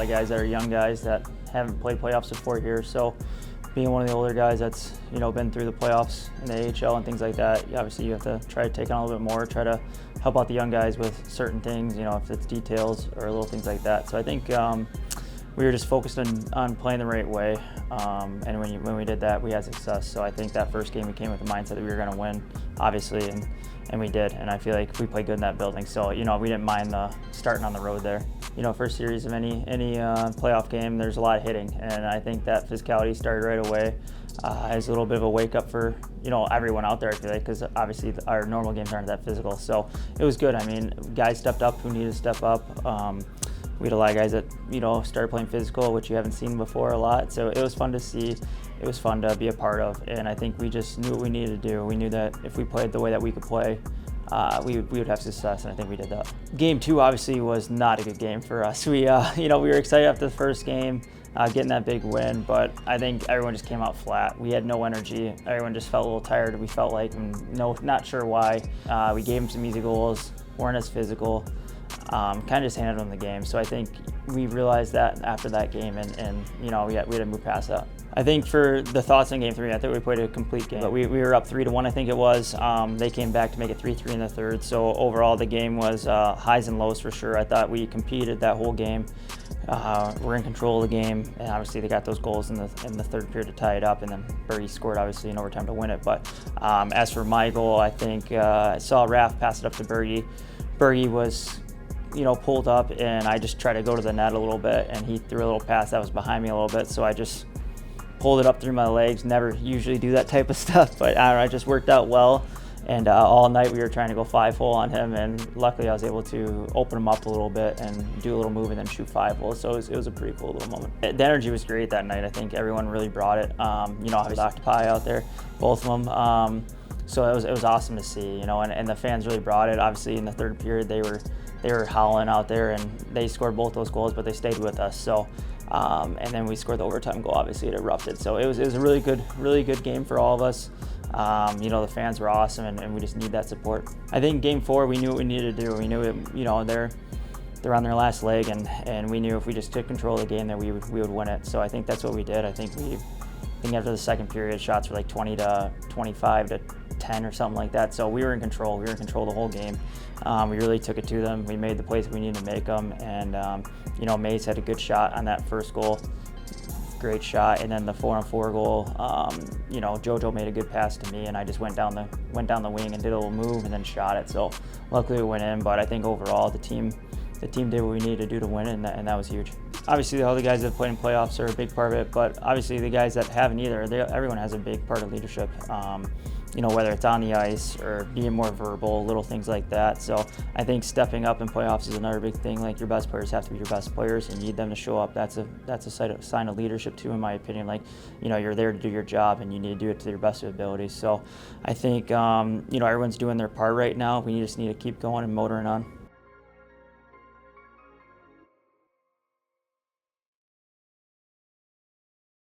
lot of guys that are young guys that haven't played playoffs before here. So being one of the older guys that's been through the playoffs in the AHL and things like that, obviously you have to try to take on a little bit more, try to help out the young guys with certain things, if it's details or little things like that. So I think we were just focused on playing the right way, and when we did that, we had success. So I think that first game we came with the mindset that we were going to win, obviously, and we did. And I feel like we played good in that building. So we didn't mind the starting on the road there. First series of any playoff game, there's a lot of hitting, and I think that physicality started right away. As a little bit of a wake up for everyone out there, I feel like, because obviously our normal games aren't that physical. So it was good. I mean, guys stepped up who needed to step up. We had a lot of guys that started playing physical, which you haven't seen before a lot. So it was fun to see. It was fun to be a part of, and I think we just knew what we needed to do. We knew that if we played the way that we could play, we would have success, and I think we did that. Game 2 obviously was not a good game for us. We we were excited after the first game, getting that big win, but I think everyone just came out flat. We had no energy. Everyone just felt a little tired. We felt like, not sure why. We gave them some easy goals, weren't as physical. Kind of just handed them the game. So I think we realized that after that game, and we had to move past that. I think for the thoughts in Game 3, I think we played a complete game. But we were up 3-1, I think it was. They came back to make it 3-3 in the third. So overall, the game was highs and lows for sure. I thought we competed that whole game. We're in control of the game, and obviously they got those goals in the third period to tie it up, and then Berge scored obviously in overtime to win it. But as for my goal, I think I saw Raph pass it up to Berge. Berge was pulled up, and I just tried to go to the net a little bit, and he threw a little pass that was behind me a little bit, so I just pulled it up through my legs. Never usually do that type of stuff, but I don't know, it just worked out well. And all night we were trying to go 5-hole on him, and luckily I was able to open him up a little bit and do a little move and then shoot 5-hole. So it was a pretty cool little moment. The energy was great that night. I think everyone really brought it. I was Octopi out there, both of them. So it was awesome to see, and the fans really brought it. Obviously in the third period they were howling out there, and they scored both those goals, but they stayed with us. So, and then we scored the overtime goal. Obviously, it erupted. So it was a really good game for all of us. The fans were awesome, and we just need that support. I think Game 4, we knew what we needed to do. We knew it. They're on their last leg, and we knew if we just took control of the game that we would win it. So I think that's what we did. I think after the second period, shots were like 20 to 25 to 10 or something like that. So we were in control. We were in control the whole game. We really took it to them. We made the plays we needed to make them, and Mays had a good shot on that first goal. Great shot, and then the 4-on-4 goal. Jojo made a good pass to me, and I just went down the wing and did a little move and then shot it. So luckily it went in. But I think overall the team did what we needed to do to win it, and that was huge. Obviously, all the guys that played in playoffs are a big part of it, but obviously the guys that haven't either, everyone has a big part of leadership. Whether it's on the ice or being more verbal, little things like that. So I think stepping up in playoffs is another big thing. Like, your best players have to be your best players, and you need them to show up. That's a sign of leadership too, in my opinion. Like, you're there to do your job, and you need to do it to your best of abilities. So I think everyone's doing their part right now. We just need to keep going and motoring on.